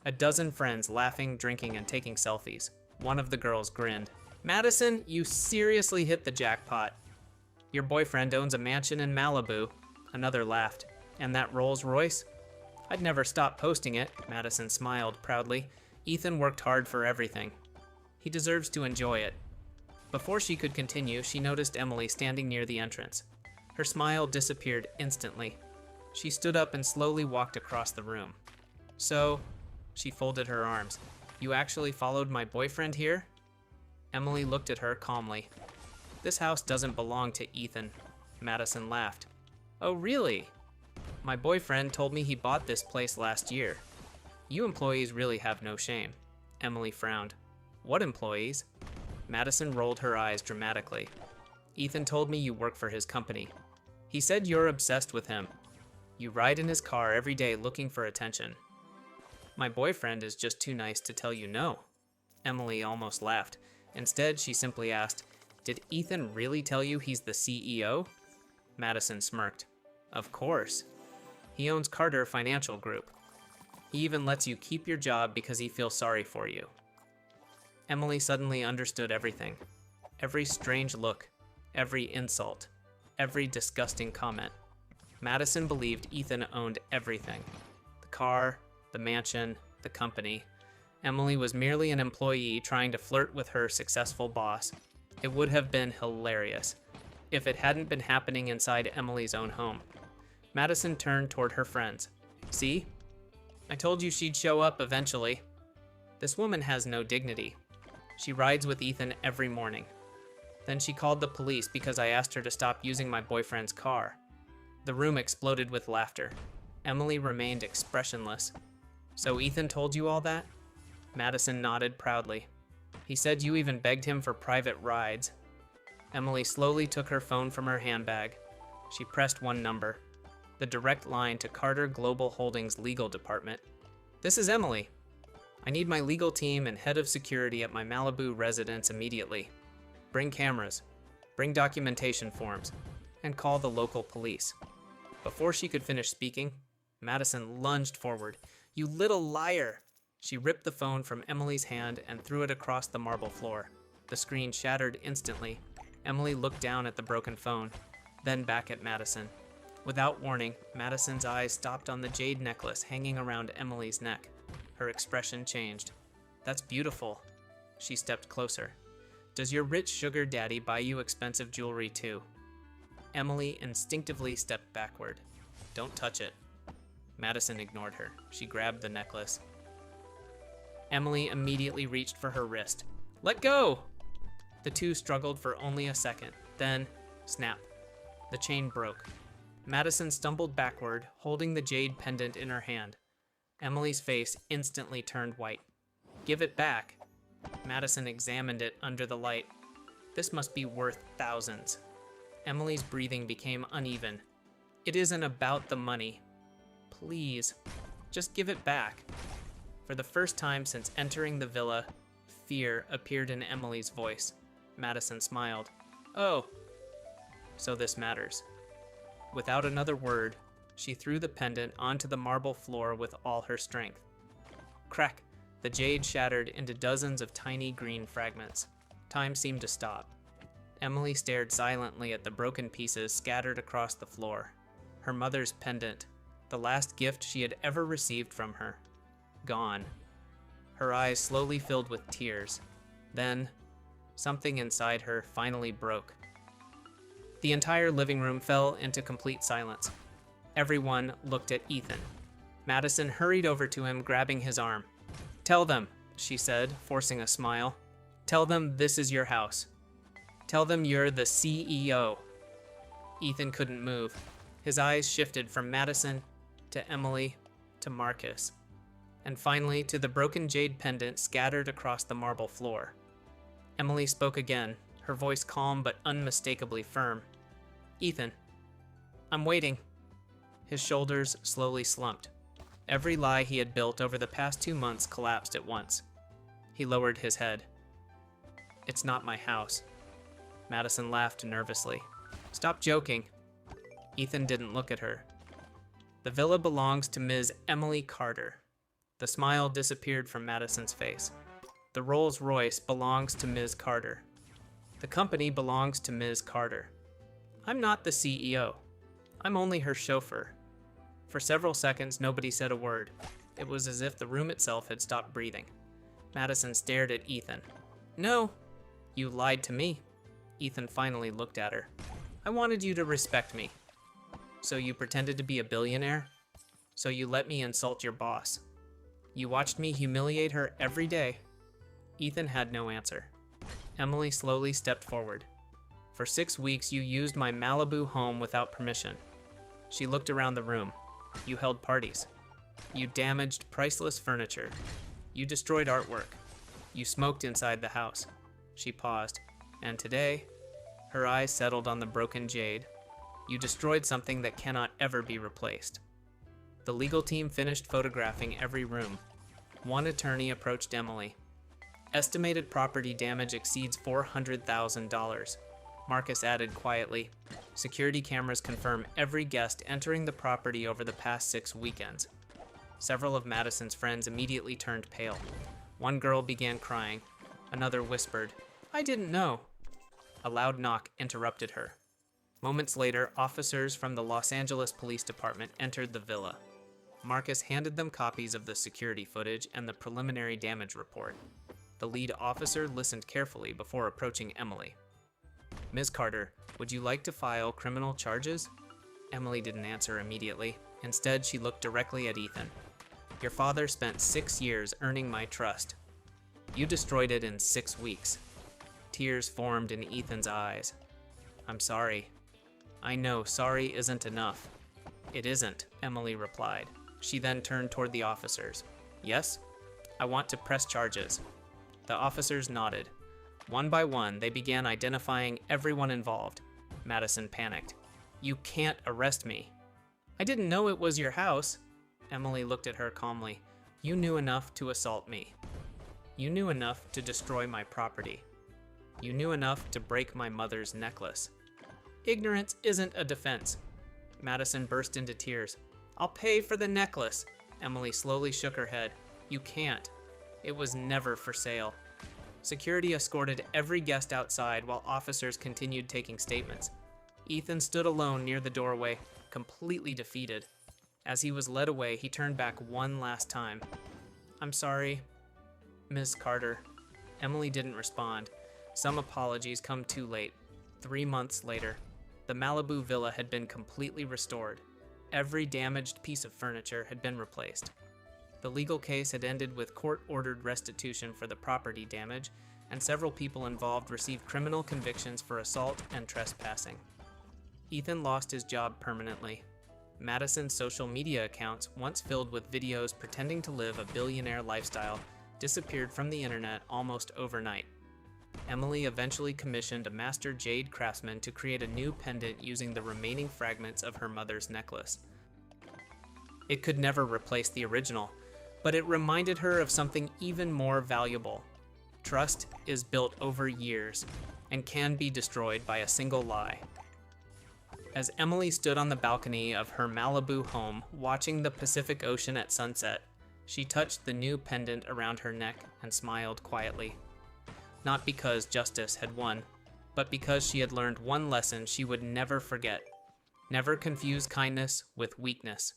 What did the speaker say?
A dozen friends laughing, drinking, and taking selfies. One of the girls grinned. Madison, you seriously hit the jackpot. Your boyfriend owns a mansion in Malibu. Another laughed. And that Rolls Royce? I'd never stop posting it, Madison smiled proudly. Ethan worked hard for everything. He deserves to enjoy it. Before she could continue, she noticed Emily standing near the entrance. Her smile disappeared instantly. She stood up and slowly walked across the room. So, she folded her arms. You actually followed my boyfriend here? Emily looked at her calmly. This house doesn't belong to Ethan. Madison laughed. Oh, really? My boyfriend told me he bought this place last year. You employees really have no shame. Emily frowned. What employees? Madison rolled her eyes dramatically. Ethan told me you work for his company. He said you're obsessed with him. You ride in his car every day looking for attention. My boyfriend is just too nice to tell you no. Emily almost laughed. Instead, she simply asked, did Ethan really tell you he's the CEO? Madison smirked. Of course. He owns Carter Financial Group. He even lets you keep your job because he feels sorry for you. Emily suddenly understood everything. Every strange look, every insult, every disgusting comment. Madison believed Ethan owned everything. The car, the mansion, the company. Emily was merely an employee trying to flirt with her successful boss. It would have been hilarious if it hadn't been happening inside Emily's own home. Madison turned toward her friends. See? I told you she'd show up eventually. This woman has no dignity. She rides with Ethan every morning. Then she called the police because I asked her to stop using my boyfriend's car. The room exploded with laughter. Emily remained expressionless. So Ethan told you all that? Madison nodded proudly. He said you even begged him for private rides. Emily slowly took her phone from her handbag. She pressed one number. The direct line to Carter Global Holdings legal department. This is Emily. I need my legal team and head of security at my Malibu residence immediately. Bring cameras, bring documentation forms, and call the local police. Before she could finish speaking, Madison lunged forward. You little liar! She ripped the phone from Emily's hand and threw it across the marble floor. The screen shattered instantly. Emily looked down at the broken phone, then back at Madison. Without warning, Madison's eyes stopped on the jade necklace hanging around Emily's neck. Her expression changed. That's beautiful. She stepped closer. Does your rich sugar daddy buy you expensive jewelry too? Emily instinctively stepped backward. Don't touch it. Madison ignored her. She grabbed the necklace. Emily immediately reached for her wrist. Let go! The two struggled for only a second. Then, snap. The chain broke. Madison stumbled backward, holding the jade pendant in her hand. Emily's face instantly turned white. Give it back. Madison examined it under the light. This must be worth thousands. Emily's breathing became uneven. It isn't about the money. Please, just give it back. For the first time since entering the villa, fear appeared in Emily's voice. Madison smiled. Oh, so this matters. Without another word, she threw the pendant onto the marble floor with all her strength. Crack! The jade shattered into dozens of tiny green fragments. Time seemed to stop. Emily stared silently at the broken pieces scattered across the floor. Her mother's pendant, the last gift she had ever received from her. Gone. Her eyes slowly filled with tears. Then, something inside her finally broke. The entire living room fell into complete silence. Everyone looked at Ethan. Madison hurried over to him, grabbing his arm. Tell them, she said, forcing a smile. Tell them this is your house. Tell them you're the CEO. Ethan couldn't move. His eyes shifted from Madison to Emily to Marcus, and finally to the broken jade pendant scattered across the marble floor. Emily spoke again, her voice calm but unmistakably firm. Ethan, I'm waiting. His shoulders slowly slumped. Every lie he had built over the past 2 months collapsed at once. He lowered his head. It's not my house. Madison laughed nervously. Stop joking. Ethan didn't look at her. The villa belongs to Ms. Emily Carter. The smile disappeared from Madison's face. The Rolls-Royce belongs to Ms. Carter. The company belongs to Ms. Carter. I'm not the CEO. I'm only her chauffeur. For several seconds, nobody said a word. It was as if the room itself had stopped breathing. Madison stared at Ethan. No, you lied to me. Ethan finally looked at her. I wanted you to respect me. So you pretended to be a billionaire? So you let me insult your boss? You watched me humiliate her every day? Ethan had no answer. Emily slowly stepped forward. For 6 weeks, you used my Malibu home without permission. She looked around the room. You held parties. You damaged priceless furniture. You destroyed artwork. You smoked inside the house. She paused. And today, her eyes settled on the broken jade. You destroyed something that cannot ever be replaced. The legal team finished photographing every room. One attorney approached Emily. Estimated property damage exceeds $400,000. Marcus added quietly, security cameras confirm every guest entering the property over the past 6 weekends. Several of Madison's friends immediately turned pale. One girl began crying. Another whispered, I didn't know. A loud knock interrupted her. Moments later, officers from the Los Angeles Police Department entered the villa. Marcus handed them copies of the security footage and the preliminary damage report. The lead officer listened carefully before approaching Emily. Ms. Carter, would you like to file criminal charges? Emily didn't answer immediately. Instead, she looked directly at Ethan. Your father spent 6 years earning my trust. You destroyed it in 6 weeks. Tears formed in Ethan's eyes. I'm sorry. I know sorry isn't enough. It isn't, Emily replied. She then turned toward the officers. Yes? I want to press charges. The officers nodded. One by one, they began identifying everyone involved. Madison panicked. You can't arrest me. I didn't know it was your house. Emily looked at her calmly. You knew enough to assault me. You knew enough to destroy my property. You knew enough to break my mother's necklace. Ignorance isn't a defense. Madison burst into tears. I'll pay for the necklace. Emily slowly shook her head. You can't. It was never for sale. Security escorted every guest outside while officers continued taking statements. Ethan stood alone near the doorway, completely defeated. As he was led away, he turned back one last time. I'm sorry, Ms. Carter. Emily didn't respond. Some apologies come too late. 3 months later, the Malibu villa had been completely restored. Every damaged piece of furniture had been replaced. The legal case had ended with court-ordered restitution for the property damage, and several people involved received criminal convictions for assault and trespassing. Ethan lost his job permanently. Madison's social media accounts, once filled with videos pretending to live a billionaire lifestyle, disappeared from the internet almost overnight. Emily eventually commissioned a master jade craftsman to create a new pendant using the remaining fragments of her mother's necklace. It could never replace the original, but it reminded her of something even more valuable. Trust is built over years and can be destroyed by a single lie. As Emily stood on the balcony of her Malibu home, watching the Pacific Ocean at sunset, she touched the new pendant around her neck and smiled quietly. Not because justice had won, but because she had learned one lesson she would never forget. Never confuse kindness with weakness.